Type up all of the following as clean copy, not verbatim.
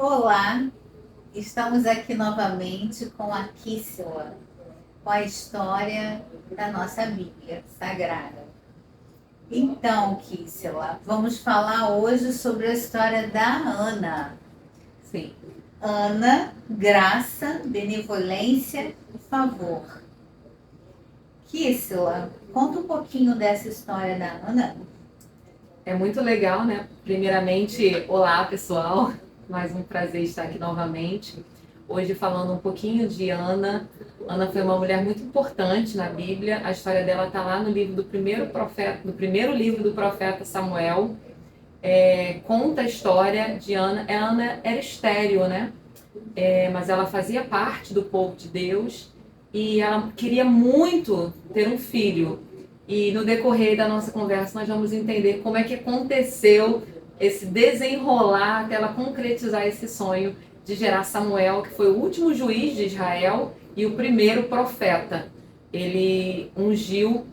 Olá, estamos aqui novamente com a Kíssila, com a história da nossa Bíblia Sagrada. Então, Kíssila, vamos falar hoje sobre a história da Ana. Sim. Ana, graça, benevolência e favor. Kíssila, conta um pouquinho dessa história da Ana. É muito legal, né? Primeiramente, olá pessoal, mais um prazer estar aqui novamente. Hoje falando um pouquinho de Ana. Ana foi uma mulher muito importante na Bíblia. A história dela está lá no livro do primeiro profeta, do primeiro livro do profeta Samuel. Conta a história de Ana. Ana era estéril, né? Mas ela fazia parte do povo de Deus e ela queria muito ter um filho. E no decorrer da nossa conversa nós vamos entender como é que aconteceu esse desenrolar até ela concretizar esse sonho de gerar Samuel, que foi o último juiz de Israel e o primeiro profeta. Ele ungiu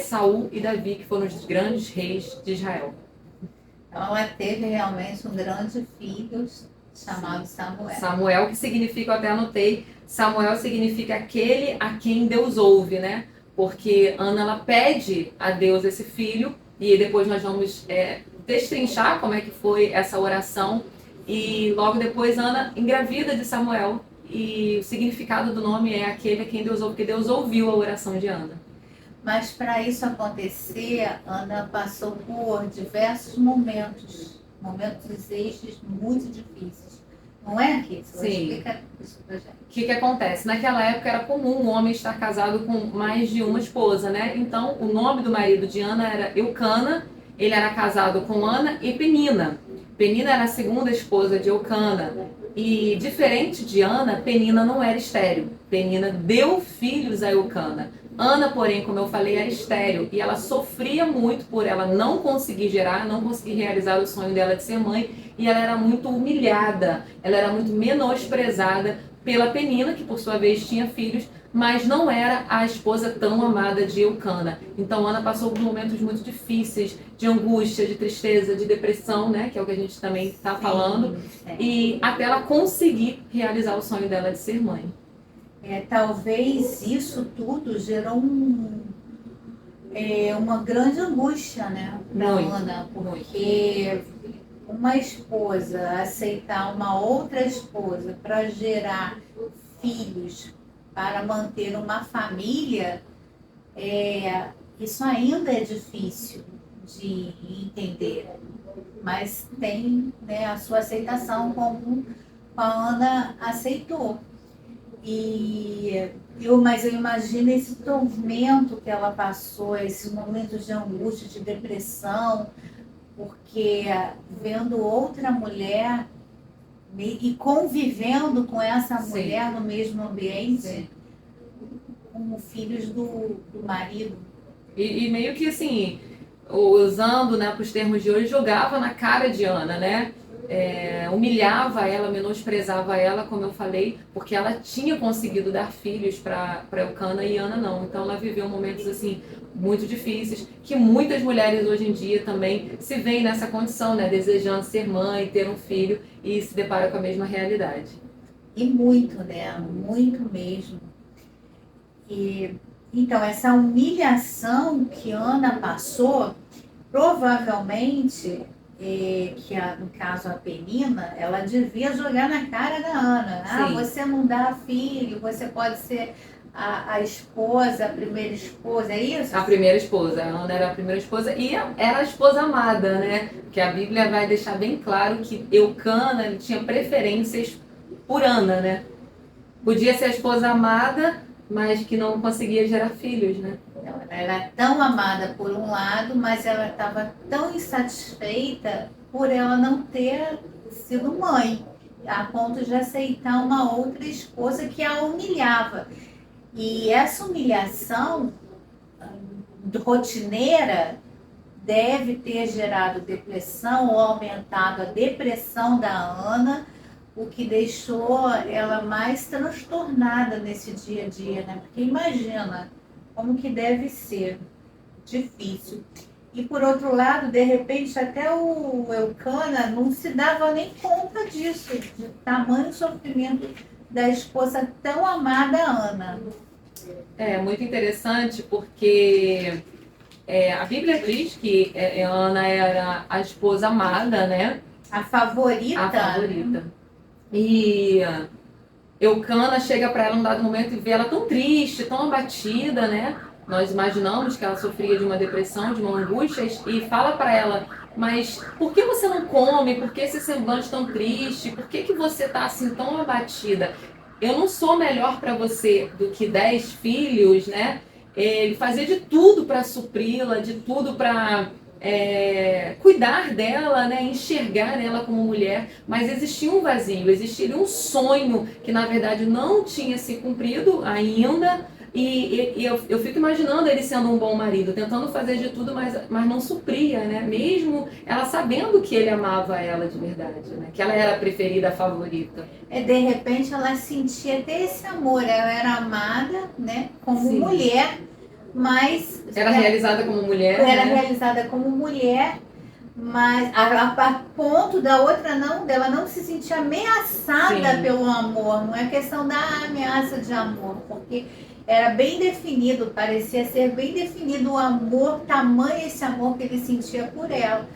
Saul e Davi, que foram os grandes reis de Israel. Então, ela teve realmente um grande filho chamado Samuel. Samuel, que significa, eu até anotei, Samuel significa aquele a quem Deus ouve, né? Porque Ana, ela pede a Deus esse filho, e depois nós vamos destrinchar como é que foi essa oração, e logo depois Ana engravida de Samuel, e o significado do nome é aquele a quem Deus ouve, porque Deus ouviu a oração de Ana. Mas para isso acontecer, Ana passou por diversos momentos estes muito difíceis. Não é, Kitty? Sim. Explica isso pra gente. O que acontece? Naquela época era comum um homem estar casado com mais de uma esposa, né? Então, o nome do marido de Ana era Eucana, ele era casado com Ana e Penina. Penina era a segunda esposa de Eucana. E, diferente de Ana, Penina não era estéril. Penina deu filhos a Eucana. Ana, porém, como eu falei, era estéril. E ela sofria muito por ela não conseguir gerar, não conseguir realizar o sonho dela de ser mãe. E ela era muito humilhada, ela era muito menosprezada pela Penina, que por sua vez tinha filhos, mas não era a esposa tão amada de Eucana. Então Ana passou por momentos muito difíceis, de angústia, de tristeza, de depressão, né, que é o que a gente também está falando, e até ela conseguir realizar o sonho dela de ser mãe. Talvez isso tudo gerou uma grande angústia, né, para Ana, porque uma esposa aceitar uma outra esposa para gerar filhos, para manter uma família, isso ainda é difícil de entender. Mas tem, né, a sua aceitação, como a Ana aceitou. Mas eu imagino esse tormento que ela passou, esse momento de angústia, de depressão, porque vendo outra mulher e convivendo com essa mulher no mesmo ambiente, como filhos do marido. E meio que assim, usando, né, para os termos de hoje, jogava na cara de Ana, né? Humilhava ela, menosprezava ela, como eu falei, porque ela tinha conseguido dar filhos para Eucana e Ana não. Então ela viveu momentos assim muito difíceis, que muitas mulheres hoje em dia também se veem nessa condição, né, desejando ser mãe, ter um filho e se depara com a mesma realidade. E muito, né? Muito mesmo. Então, essa humilhação que Ana passou, provavelmente, no caso a Penina, ela devia jogar na cara da Ana. Ah, você não dá filho, você pode ser a esposa, a primeira esposa, é isso? A primeira esposa, a Ana era a primeira esposa e era a esposa amada, né? Que a Bíblia vai deixar bem claro que Eucana ele tinha preferências por Ana, né? Podia ser a esposa amada, mas que não conseguia gerar filhos, né? Ela era tão amada por um lado, mas ela estava tão insatisfeita por ela não ter sido mãe, a ponto de aceitar uma outra esposa que a humilhava. E essa humilhação rotineira deve ter gerado depressão ou aumentado a depressão da Ana, o que deixou ela mais transtornada nesse dia a dia, né? Porque imagina como que deve ser difícil. E por outro lado, de repente, até o Eucana não se dava nem conta disso, de tamanho sofrimento da esposa tão amada Ana. É muito interessante porque a Bíblia diz que Ana era a esposa amada, né? A favorita. A favorita. E Eucana chega para ela num dado momento e vê ela tão triste, tão abatida, né? Nós imaginamos que ela sofria de uma depressão, de uma angústia, e fala para ela: mas por que você não come? Por que esse semblante tão triste? Por que você está assim tão abatida? Eu não sou melhor para você do que 10 filhos, né? Ele fazia de tudo para supri-la, de tudo para cuidar dela, né? Enxergar ela como mulher, mas existia um vazio, existia um sonho que na verdade não tinha se cumprido ainda. E eu fico imaginando ele sendo um bom marido, tentando fazer de tudo, mas não supria, né? Mesmo ela sabendo que ele amava ela de verdade, né? Que ela era a preferida, a favorita. De repente ela sentia até esse amor, ela era amada, né? Como Sim. mulher, mas... Era realizada como mulher, Era né? realizada como mulher, mas a ponto dela não se sentir ameaçada Sim. pelo amor. Não é questão da ameaça de amor, porque era bem definido, parecia ser bem definido o amor, tamanho esse amor que ele sentia por ela.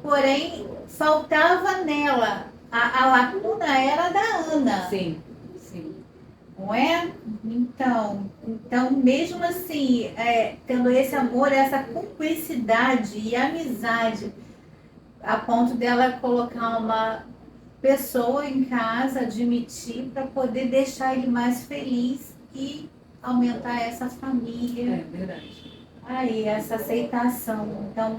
Porém, faltava nela, a lacuna era da Ana. Sim, sim. Não é? Então mesmo assim, tendo esse amor, essa cumplicidade e amizade, a ponto dela colocar uma pessoa em casa, admitir, para poder deixar ele mais feliz e aumentar essa família. É verdade. Aí, essa aceitação. Então,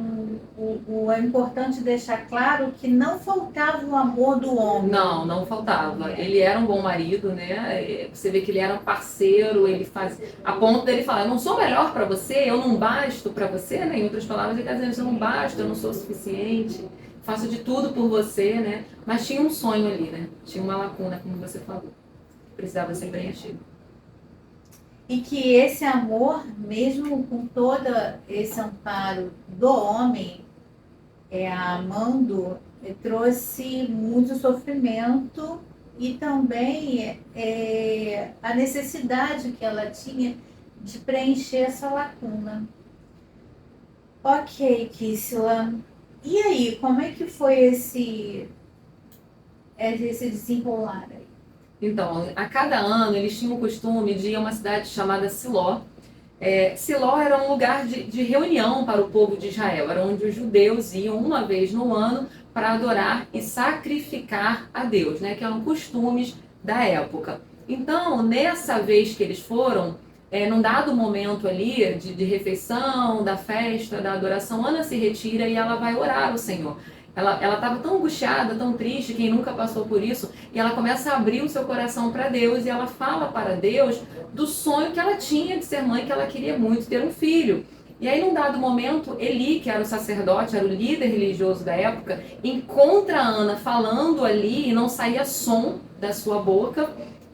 é importante deixar claro que não faltava o amor do homem. Não, não faltava. Ele era um bom marido, né? Você vê que ele era um parceiro, ele faz a ponto dele falar: eu não sou melhor para você, eu não basto para você, né? Em outras palavras, ele está dizendo: eu não basto, eu não sou o suficiente, faço de tudo por você, né? Mas tinha um sonho ali, né? Tinha uma lacuna, como você falou, precisava ser preenchido. E que esse amor, mesmo com todo esse amparo do homem, amando, trouxe muito sofrimento e também a necessidade que ela tinha de preencher essa lacuna. Ok, Kissila. E aí, como é que foi esse desenrolar aí? Então, a cada ano eles tinham o costume de ir a uma cidade chamada Siló. Siló era um lugar de reunião para o povo de Israel, era onde os judeus iam uma vez no ano para adorar e sacrificar a Deus, né, que eram costumes da época. Então, nessa vez que eles foram, num dado momento ali de refeição, da festa, da adoração, Ana se retira e ela vai orar ao Senhor. Ela estava tão angustiada, tão triste, quem nunca passou por isso, e ela começa a abrir o seu coração para Deus, e ela fala para Deus do sonho que ela tinha de ser mãe, que ela queria muito ter um filho. E aí, num dado momento, Eli, que era o sacerdote, era o líder religioso da época, encontra a Ana falando ali, e não saía som da sua boca,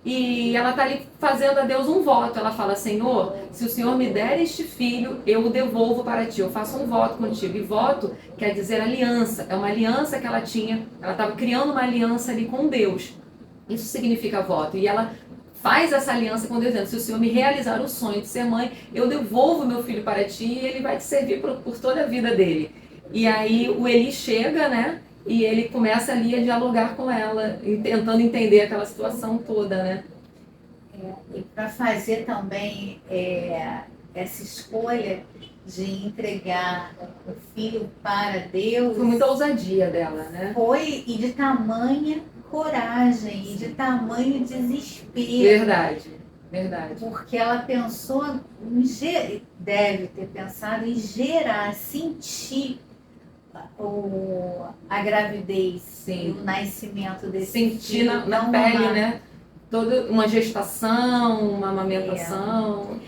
e ela está ali fazendo a Deus um voto. Ela fala: Senhor, se o Senhor me der este filho, eu o devolvo para ti, eu faço um voto contigo. E voto quer dizer aliança, é uma aliança que ela tinha, ela estava criando uma aliança ali com Deus. Isso significa voto. E ela faz essa aliança com Deus, dizendo: se o Senhor me realizar o sonho de ser mãe, eu devolvo meu filho para ti e ele vai te servir por toda a vida dele. E aí o Eli chega, né? E ele começa ali a dialogar com ela, tentando entender aquela situação toda, né? E para fazer também essa escolha de entregar o filho para Deus... Foi muita ousadia dela, né? Foi, e de tamanha coragem, e de tamanho desespero. Verdade, verdade. Porque ela pensou, deve ter pensado em gerar, sentir a gravidez. Sim. O nascimento desse sentir filho. na pele, né? Toda uma gestação, uma amamentação.